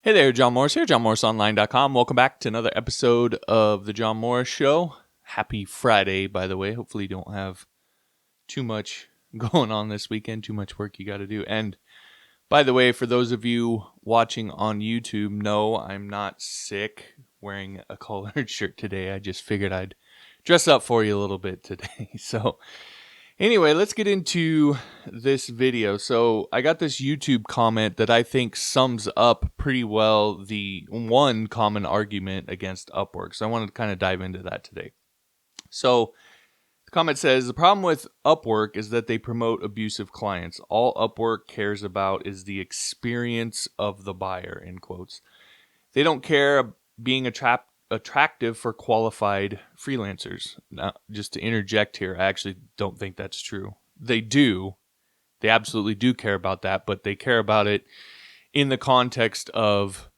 Hey there, John Morris here, johnmorrisonline.com. Welcome back to another episode of The John Morris Show. Happy Friday, by the way. Hopefully you don't have too much going on this weekend, too much work you got to do. And by the way, for those of you watching on YouTube, no, I'm not sick wearing a collared shirt today. I just figured I'd dress up for you a little bit today. So anyway, let's get into this video. So I got this YouTube comment that I think sums up pretty well the one common argument against Upwork. So I wanted to kind of dive into that today. So the comment says, the problem with Upwork is that they promote abusive clients. All Upwork cares about is the experience of the buyer, in quotes. They don't care being attractive for qualified freelancers. Now, just to interject here, I actually don't think that's true. They do. They absolutely do care about that, but they care about it in the context of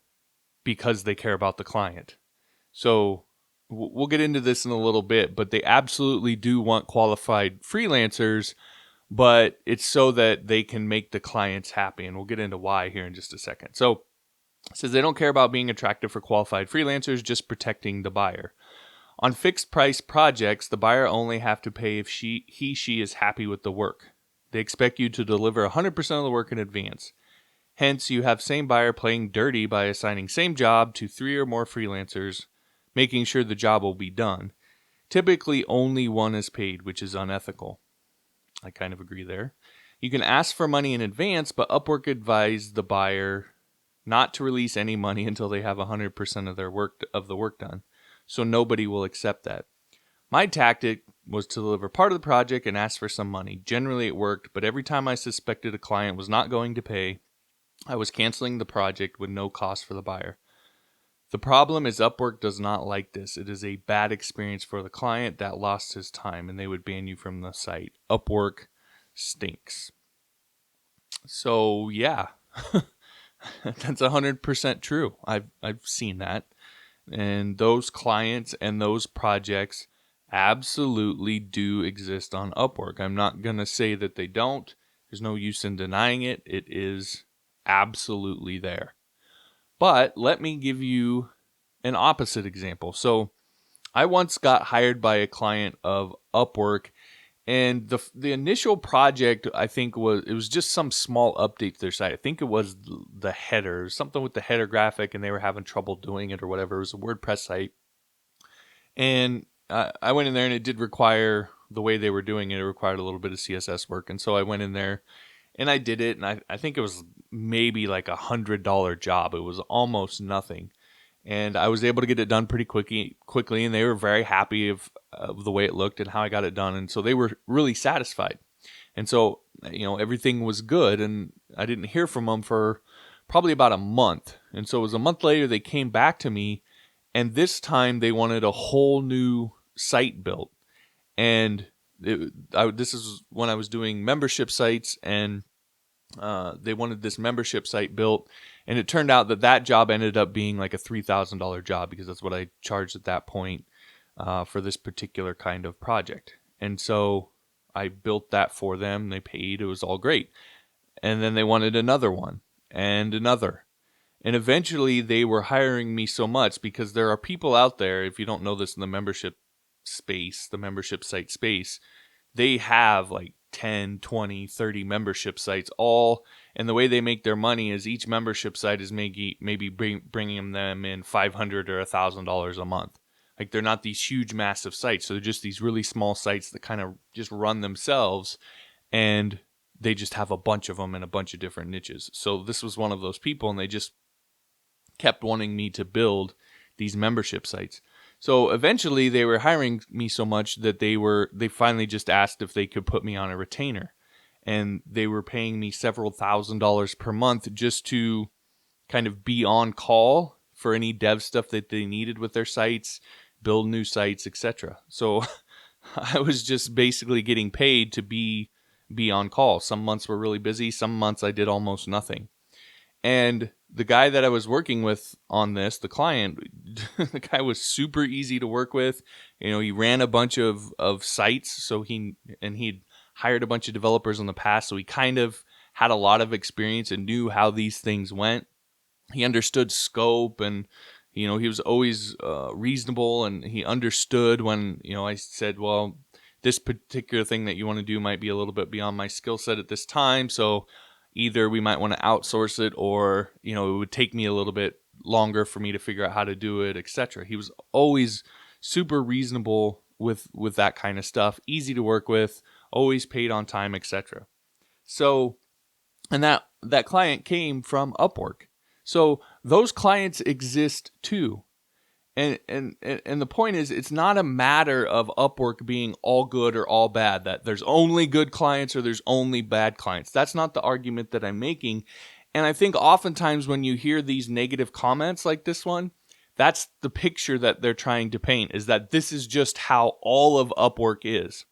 because they care about the client. So we'll get into this in a little bit, but they absolutely do want qualified freelancers, but it's so that they can make the clients happy, and we'll get into why here in just a second. So it says they don't care about being attractive for qualified freelancers, just protecting the buyer. On fixed price projects, the buyer only have to pay if she is happy with the work. They expect you to deliver 100% of the work in advance. Hence, you have same buyer playing dirty by assigning same job to 3 or more freelancers, making sure the job will be done. Typically, only one is paid, which is unethical. I kind of agree there. You can ask for money in advance, but Upwork advised the buyer not to release any money until they have 100% of the work done. So nobody will accept that. My tactic was to deliver part of the project and ask for some money. Generally it worked, but every time I suspected a client was not going to pay, I was canceling the project with no cost for the buyer. The problem is Upwork does not like this. It is a bad experience for the client that lost his time, and they would ban you from the site. Upwork stinks. So yeah. That's 100% true. I've seen that. And those clients and those projects absolutely do exist on Upwork. I'm not going to say that they don't. There's no use in denying it. It is absolutely there. But let me give you an opposite example. So I once got hired by a client of Upwork, and the initial project, I think, was just some small update to their site. I think it was the header, something with the header graphic, and they were having trouble doing it or whatever. It was a WordPress site. And I went in there, and it did require, the way they were doing it, it required a little bit of CSS work. And so I went in there, and I did it, and I think it was maybe like $100 job. It was almost nothing. And I was able to get it done pretty quickly, and they were very happy of the way it looked and how I got it done. And so they were really satisfied. And so, everything was good, and I didn't hear from them for probably about a month. And so it was a month later, they came back to me, and this time they wanted a whole new site built. And this is when I was doing membership sites, and they wanted this membership site built, and it turned out that job ended up being like a $3,000 job, because that's what I charged at that point for this particular kind of project. And so I built that for them. They paid. It was all great. And then they wanted another one and another. And eventually they were hiring me so much, because there are people out there, if you don't know this, in the membership space, the membership site space, they have like 10, 20, 30 membership sites all, and the way they make their money is each membership site is maybe bringing them in $500 or $1,000 a month. Like, they're not these huge, massive sites. So they're just these really small sites that kind of just run themselves, and they just have a bunch of them in a bunch of different niches. So this was one of those people, and they just kept wanting me to build these membership sites. So eventually they were hiring me so much that they finally just asked if they could put me on a retainer. And they were paying me several $1,000s per month just to kind of be on call for any dev stuff that they needed with their sites, build new sites, etc. So I was just basically getting paid to be on call. Some months were really busy. Some months I did almost nothing. And the guy that I was working with on this, the client, the guy was super easy to work with. He ran a bunch of sites, so he'd hired a bunch of developers in the past, so he kind of had a lot of experience and knew how these things went. he understood scope, and he was always reasonable, and he understood when I said, well, this particular thing that you want to do might be a little bit beyond my skill set at this time, so either we might want to outsource it, or it would take me a little bit longer for me to figure out how to do it, etc. He was always super reasonable with that kind of stuff, easy to work with, always paid on time, etc. So, and that client came from Upwork. So those clients exist too. And the point is, it's not a matter of Upwork being all good or all bad, that there's only good clients or there's only bad clients. That's not the argument that I'm making. And I think oftentimes when you hear these negative comments like this one, that's the picture that they're trying to paint, is that this is just how all of Upwork is.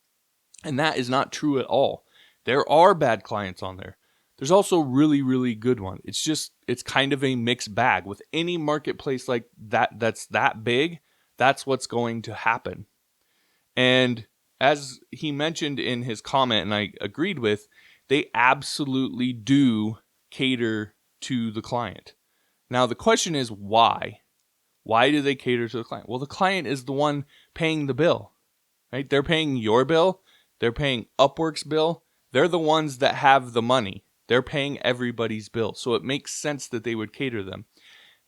And that is not true at all. There are bad clients on there. There's also really, really good one. It's kind of a mixed bag. With any marketplace like that's that big, that's what's going to happen. And as he mentioned in his comment, and I agreed with, they absolutely do cater to the client. Now, the question is why? Why do they cater to the client? Well, the client is the one paying the bill, right? They're paying your bill. They're paying Upwork's bill. They're the ones that have the money. They're paying everybody's bill. So it makes sense that they would cater them.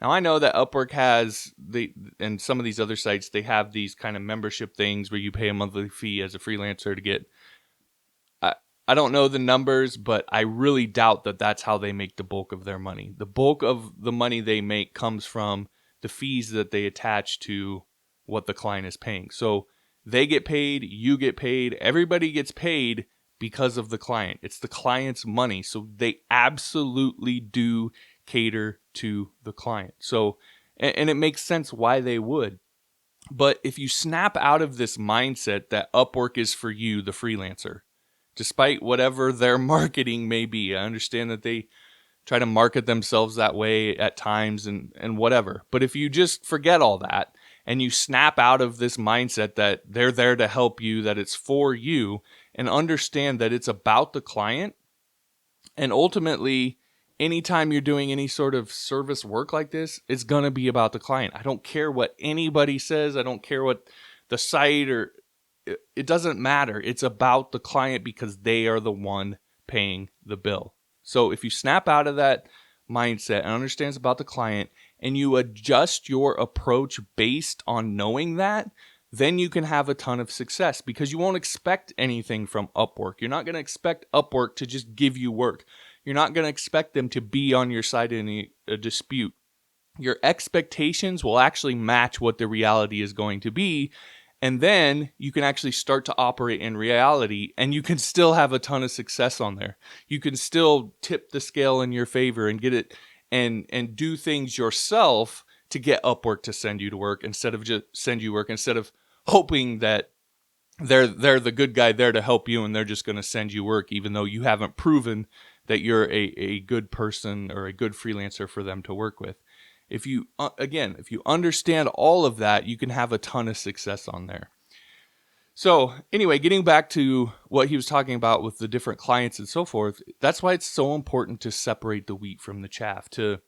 Now, I know that Upwork has, and some of these other sites, they have these kind of membership things where you pay a monthly fee as a freelancer to get, I don't know the numbers, but I really doubt that that's how they make the bulk of their money. The bulk of the money they make comes from the fees that they attach to what the client is paying. So they get paid, you get paid, everybody gets paid because of the client. It's the client's money. So they absolutely do cater to the client. So, and it makes sense why they would. But if you snap out of this mindset that Upwork is for you, the freelancer, despite whatever their marketing may be, I understand that they try to market themselves that way at times and whatever. But if you just forget all that and you snap out of this mindset that they're there to help you, that it's for you, and understand that it's about the client, and ultimately, anytime you're doing any sort of service work like this, it's going to be about the client. I don't care what anybody says. I don't care what the site, or it doesn't matter. It's about the client because they are the one paying the bill. So if you snap out of that mindset and understand it's about the client, and you adjust your approach based on knowing that, then you can have a ton of success, because you won't expect anything from Upwork. You're not going to expect Upwork to just give you work. You're not going to expect them to be on your side in a dispute. Your expectations will actually match what the reality is going to be, and then you can actually start to operate in reality, and you can still have a ton of success on there. You can still tip the scale in your favor and get it and do things yourself to get Upwork to send you to work, instead of just send you work, instead of hoping that they're the good guy there to help you and they're just going to send you work, even though you haven't proven that you're a good person or a good freelancer for them to work with. If you understand all of that, you can have a ton of success on there. So anyway, getting back to what he was talking about with the different clients and so forth, that's why it's so important to separate the wheat from the chaff, to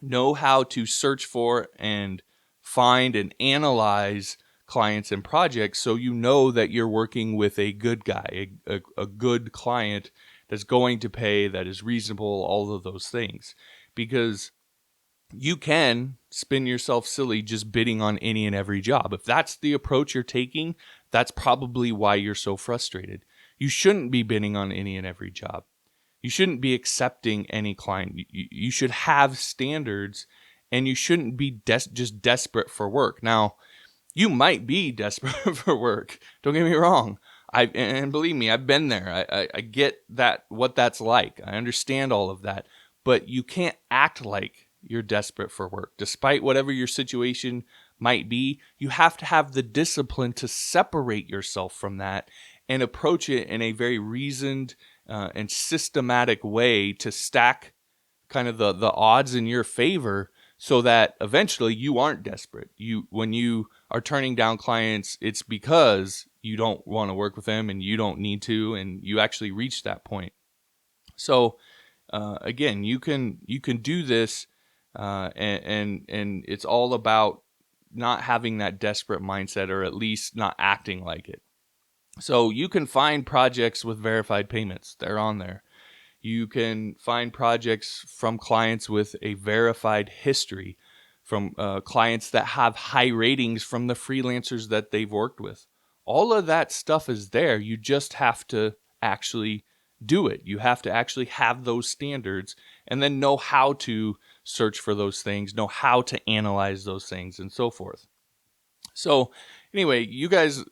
know how to search for and find and analyze clients and projects, so you know that you're working with a good guy, a good client that's going to pay, that is reasonable, all of those things. Because you can spin yourself silly just bidding on any and every job. If that's the approach you're taking, that's probably why you're so frustrated. You shouldn't be bidding on any and every job. You shouldn't be accepting any client. You should have standards, and you shouldn't be just desperate for work. Now, you might be desperate for work. Don't get me wrong. And believe me, I've been there. I get that, what that's like. I understand all of that. But you can't act like you're desperate for work. Despite whatever your situation might be, you have to have the discipline to separate yourself from that and approach it in a very reasoned and systematic way, to stack kind of the odds in your favor, so that eventually you aren't desperate. When you are turning down clients, it's because you don't want to work with them and you don't need to, and you actually reach that point. So again, you can do this And it's all about not having that desperate mindset, or at least not acting like it. So you can find projects with verified payments. They're on there. You can find projects from clients with a verified history, from clients that have high ratings from the freelancers that they've worked with. All of that stuff is there. You just have to actually do it. You have to actually have those standards and then know how to search for those things, know how to analyze those things, and so forth. So anyway, you guys,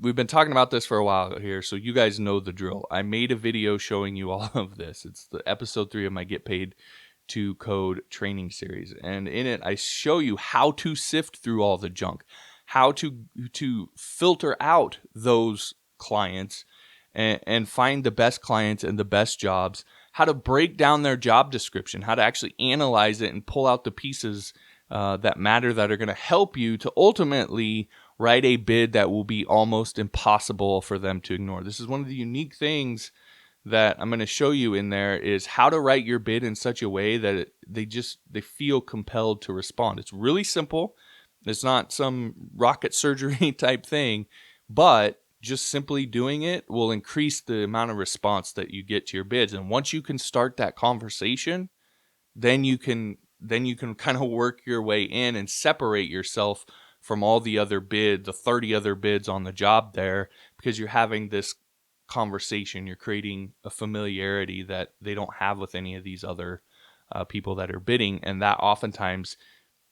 we've been talking about this for a while here, so you guys know the drill. I made a video showing you all of this. It's the episode 3 of my Get Paid to Code training series, and in it, I show you how to sift through all the junk, how to filter out those clients and find the best clients and the best jobs, how to break down their job description, how to actually analyze it and pull out the pieces that matter, that are going to help you to ultimately write a bid that will be almost impossible for them to ignore. This is one of the unique things that I'm going to show you in there, is how to write your bid in such a way that they feel compelled to respond. It's really simple. It's not some rocket surgery type thing, but just simply doing it will increase the amount of response that you get to your bids. And once you can start that conversation, then you can kind of work your way in and separate yourself from all the 30 other bids on the job there, because you're having this conversation. You're creating a familiarity that they don't have with any of these other people that are bidding. And that oftentimes,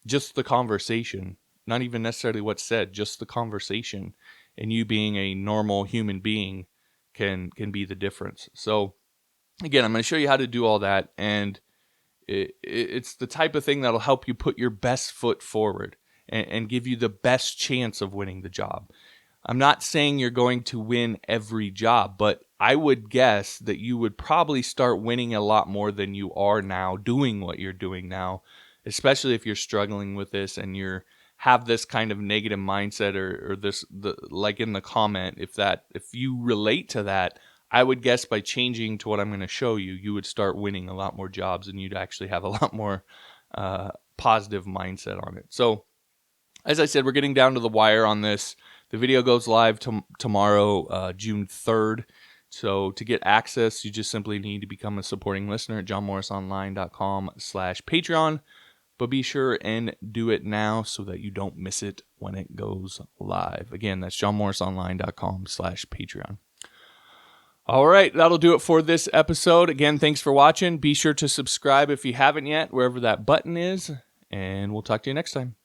just the conversation, not even necessarily what's said, just the conversation and you being a normal human being can be the difference. So again, I'm going to show you how to do all that, and it's the type of thing that'll help you put your best foot forward and give you the best chance of winning the job. I'm not saying you're going to win every job, but I would guess that you would probably start winning a lot more than you are now doing what you're doing now, especially if you're struggling with this and have this kind of negative mindset, or like in the comment, if you relate to that, I would guess by changing to what I'm going to show you, you would start winning a lot more jobs, and you'd actually have a lot more positive mindset on it. So as I said, we're getting down to the wire on this. The video goes live tomorrow, June 3rd. So to get access, you just simply need to become a supporting listener at johnmorrisonline.com/Patreon. But be sure and do it now so that you don't miss it when it goes live. Again, that's johnmorrisonline.com/Patreon. All right, that'll do it for this episode. Again, thanks for watching. Be sure to subscribe if you haven't yet, wherever that button is, and we'll talk to you next time.